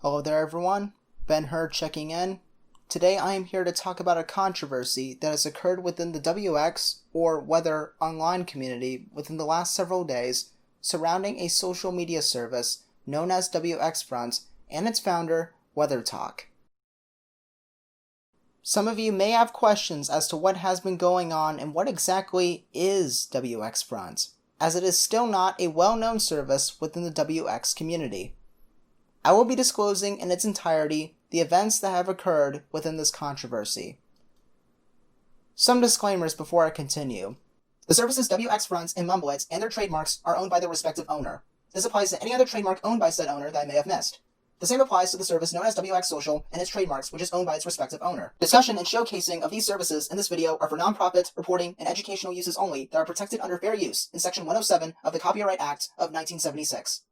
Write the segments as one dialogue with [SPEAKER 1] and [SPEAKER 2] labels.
[SPEAKER 1] Hello there everyone, Ben Hur checking in. Today I am here to talk about a controversy that has occurred within the WX or Weather online community within the last several days surrounding a social media service known as WxFront and its founder, WeatherTalk. Some of you may have questions as to what has been going on and what exactly is WxFront, as it is still not a well-known service within the WX community. I will be disclosing in its entirety the events that have occurred within this controversy. Some disclaimers before I continue. The services WxFront and Mumblets and their trademarks are owned by their respective owner. This applies to any other trademark owned by said owner that I may have missed. The same applies to the service known as WX Social and its trademarks, which is owned by its respective owner. Discussion and showcasing of these services in this video are for non-profit, reporting, and educational uses only that are protected under fair use in Section 107 of the Copyright Act of 1976.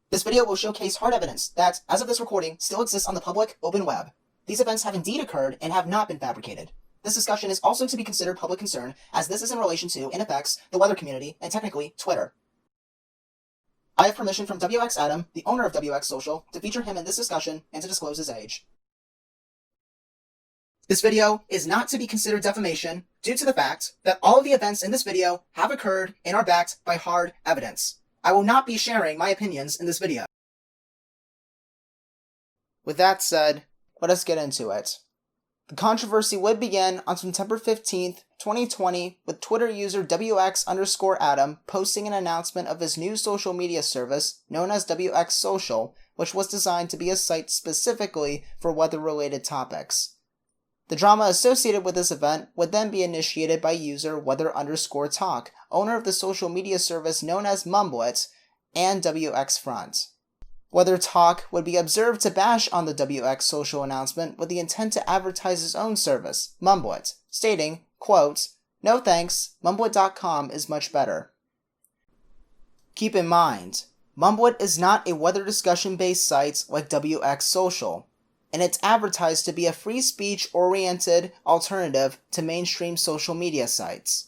[SPEAKER 1] This video will showcase hard evidence that, as of this recording, still exists on the public, open web. These events have indeed occurred and have not been fabricated. This discussion is also to be considered public concern, as this is in relation to and affects the weather community and technically Twitter. I have permission from WX Adam, the owner of WX Social, to feature him in this discussion and to disclose his age. This video is not to be considered defamation due to the fact that all of the events in this video have occurred and are backed by hard evidence. I will not be sharing my opinions in this video. With that said, let us get into it. The controversy would begin on September 15th, 2020, with Twitter user WX_Adam posting an announcement of his new social media service known as WX Social, which was designed to be a site specifically for weather-related topics. The drama associated with this event would then be initiated by user Weather_Talk, owner of the social media service known as Mumblets and WxFront. WeatherTalk would be observed to bash on the WX Social announcement with the intent to advertise his own service, Mumblet, stating, quote, "No thanks, Mumblet.com is much better." Keep in mind, Mumblet is not a weather discussion-based site like WX Social, and it's advertised to be a free speech-oriented alternative to mainstream social media sites.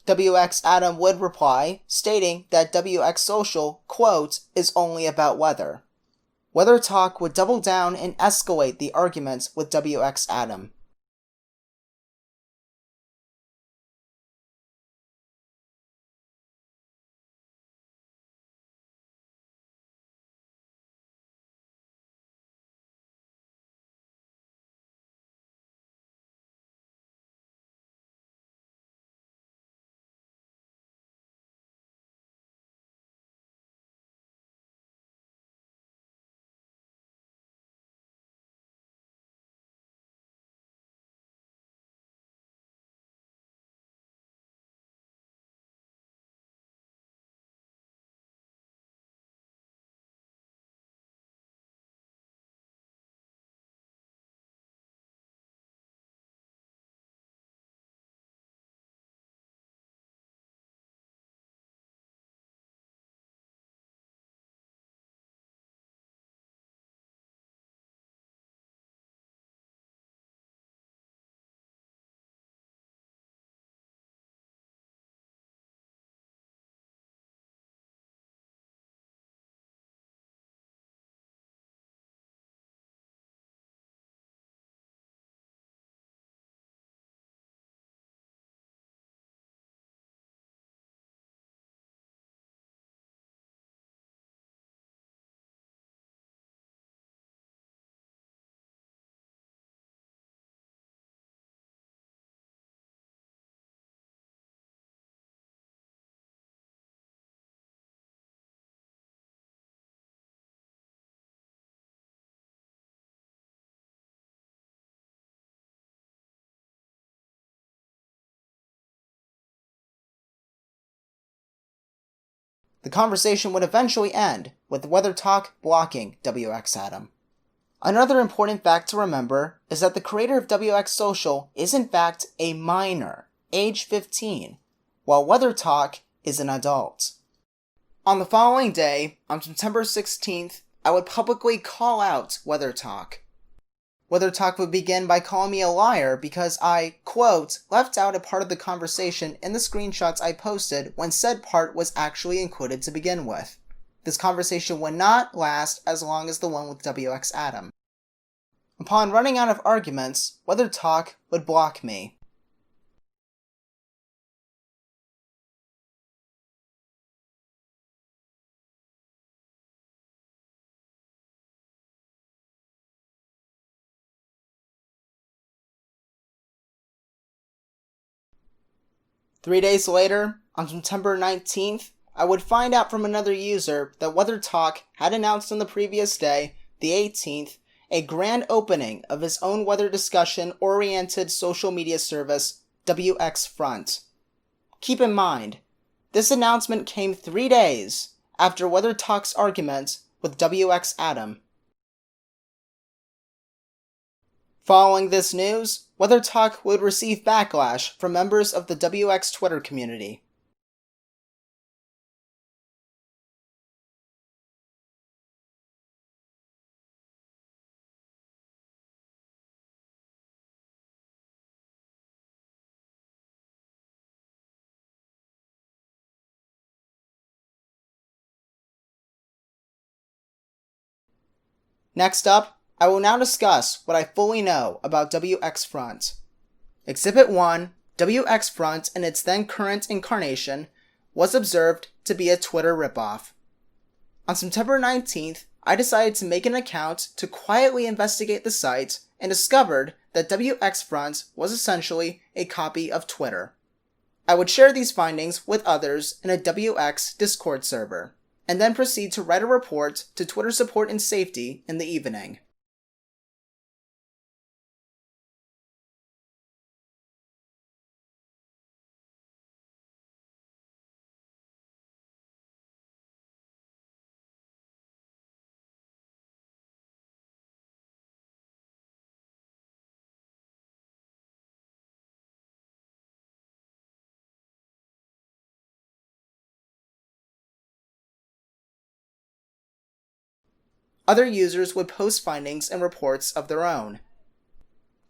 [SPEAKER 1] WX Adam would reply, stating that WX Social, quote, is only about weather. WeatherTalk would double down and escalate the argument with WX Adam. The conversation would eventually end, with WeatherTalk blocking WX Adam. Another important fact to remember is that the creator of WX Social is in fact a minor, age 15, while WeatherTalk is an adult. On the following day, on September 16th, I would publicly call out WeatherTalk. WeatherTalk would begin by calling me a liar because I, quote, left out a part of the conversation in the screenshots I posted when said part was actually included to begin with. this conversation would not last as long as the one with WxAdam. Upon running out of arguments, WeatherTalk would block me. Three days later, on September 19th, I would find out from another user that WeatherTalk had announced on the previous day, the 18th, a grand opening of his own weather discussion-oriented social media service, WxFront. Keep in mind, this announcement came 3 days after WeatherTalk's argument with WxAdam. Following this news, WeatherTalk would receive backlash from members of the WX Twitter community. Next up, I will now discuss what I fully know about WxFront. Exhibit 1, WxFront in its then current incarnation, was observed to be a Twitter ripoff. On September 19th, I decided to make an account to quietly investigate the site and discovered that WxFront was essentially a copy of Twitter. I would share these findings with others in a WX Discord server, and then proceed to write a report to Twitter Support and Safety in the evening. Other users would post findings and reports of their own.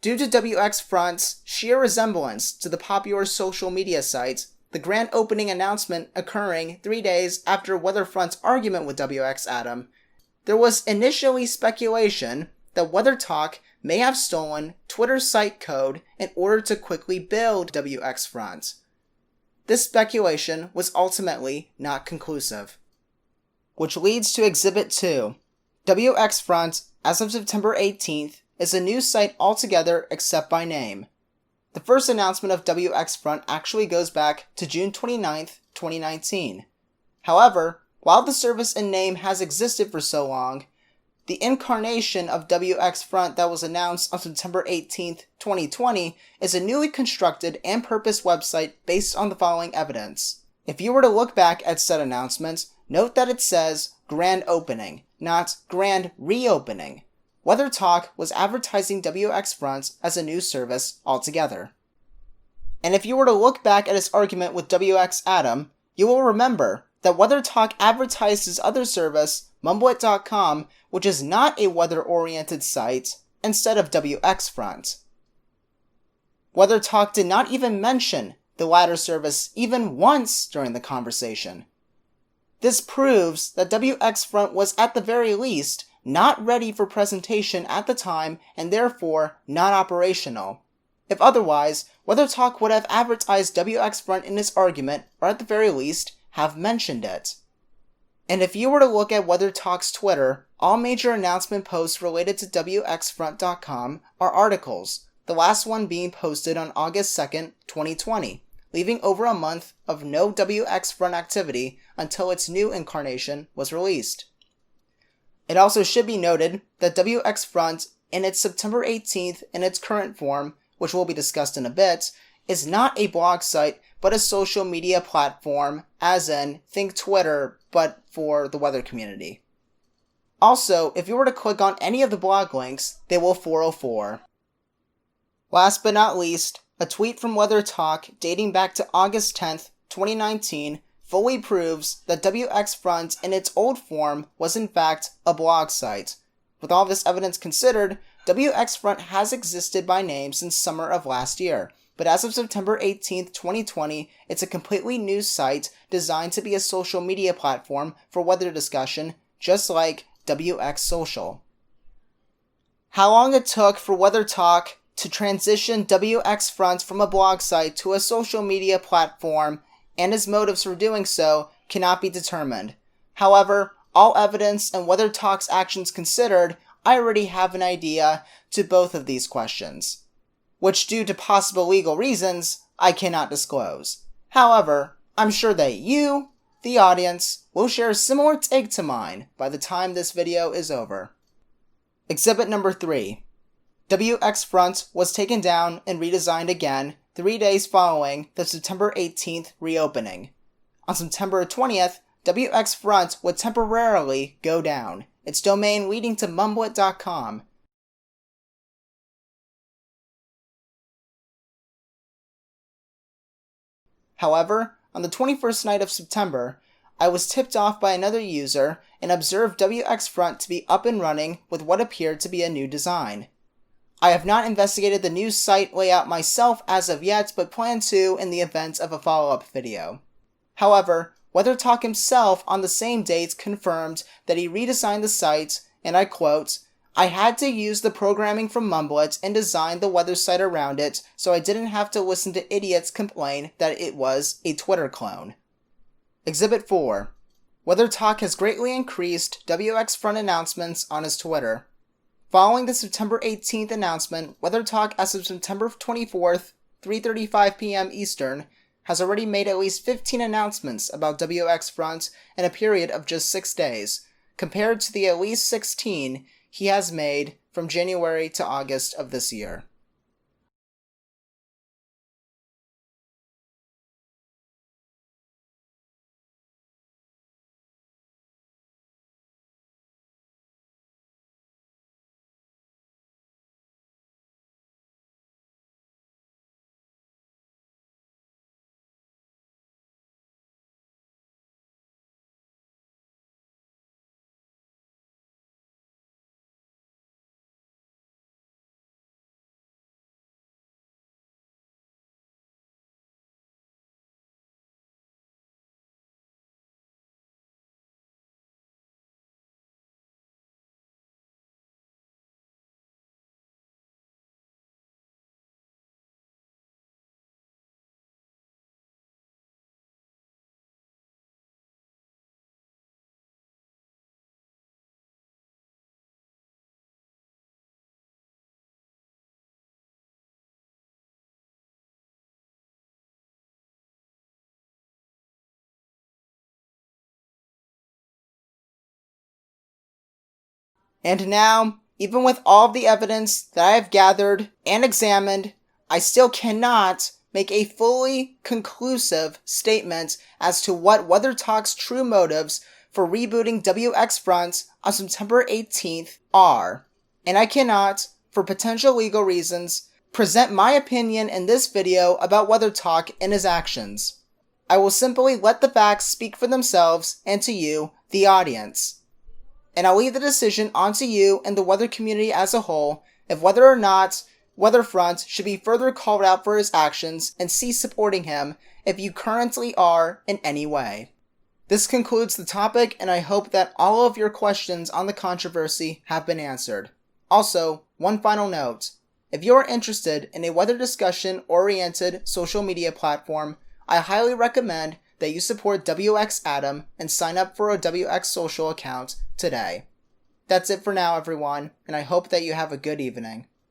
[SPEAKER 1] Due to WxFront's sheer resemblance to the popular social media site, the grand opening announcement occurring 3 days after WeatherFront's argument with WxAdam, there was initially speculation that WeatherTalk may have stolen Twitter's site code in order to quickly build WxFront. This speculation was ultimately not conclusive. Which leads to Exhibit 2. WxFront, as of September 18th, is a new site altogether except by name. The first announcement of WxFront actually goes back to June 29th, 2019. However, while the service in name has existed for so long, the incarnation of WxFront that was announced on September 18th, 2020 is a newly constructed and purposed website based on the following evidence. If you were to look back at said announcement, note that it says grand opening, not grand reopening. WeatherTalk was advertising WxFront as a new service altogether. And if you were to look back at its argument with WxAdam, you will remember that WeatherTalk advertised his other service, mumbleit.com, which is not a weather-oriented site, instead of WxFront. WeatherTalk did not even mention the latter service even once during the conversation. This proves that WxFront was at the very least not ready for presentation at the time and therefore not operational. If otherwise, WeatherTalk would have advertised WxFront in its argument, or at the very least, have mentioned it. And if you were to look at WeatherTalk's Twitter, all major announcement posts related to WxFront.com are articles, the last one being posted on August 2nd, 2020, leaving over a month of no WxFront activity until its new incarnation was released. It also should be noted that WxFront, in its September 18th in its current form, which will be discussed in a bit, is not a blog site but a social media platform, as in, think Twitter, but for the weather community. Also, if you were to click on any of the blog links, they will 404. Last but not least, a tweet from WeatherTalk dating back to August 10th, 2019 fully proves that WxFront in its old form was in fact a blog site. With all this evidence considered, WxFront has existed by name since summer of last year, but as of September 18th, 2020, it's a completely new site designed to be a social media platform for weather discussion, just like WX Social. How long it took for Weather Talk to transition WxFront from a blog site to a social media platform and his motives for doing so cannot be determined. However, all evidence and Weather Talk's actions considered, I already have an idea to both of these questions, which due to possible legal reasons, I cannot disclose. However, I'm sure that you, the audience, will share a similar take to mine by the time this video is over. Exhibit number 3. WxFront was taken down and redesigned again 3 days following the September 18th reopening. On September 20th, WxFront would temporarily go down, its domain leading to mumblet.com. However, on the 21st night of September, I was tipped off by another user and observed WxFront to be up and running with what appeared to be a new design. I have not investigated the new site layout myself as of yet, but plan to in the event of a follow-up video. However, Weather Talk himself on the same date confirmed that he redesigned the site, and I quote, "I had to use the programming from Mumblet and design the weather site around it so I didn't have to listen to idiots complain that it was a Twitter clone." Exhibit 4. Weather Talk has greatly increased WxFront announcements on his Twitter. Following the September 18th announcement, Weather Talk as of September 24th, 3:35 p.m. Eastern, has already made at least 15 announcements about WxFront in a period of just 6 days, compared to the at least 16 he has made from January to August of this year. And now, even with all of the evidence that I have gathered and examined, I still cannot make a fully conclusive statement as to what Weather Talk's true motives for rebooting WxFront on September 18th are. And I cannot, for potential legal reasons, present my opinion in this video about Weather Talk and his actions. I will simply let the facts speak for themselves and to you, the audience. And I'll leave the decision onto you and the weather community as a whole if whether or not WeatherFront should be further called out for his actions and cease supporting him if you currently are in any way. This concludes the topic, and I hope that all of your questions on the controversy have been answered. Also, one final note. If you are interested in a weather discussion-oriented social media platform, I highly recommend that you support WxAdam and sign up for a WX Social account today. That's it for now, everyone, and I hope that you have a good evening.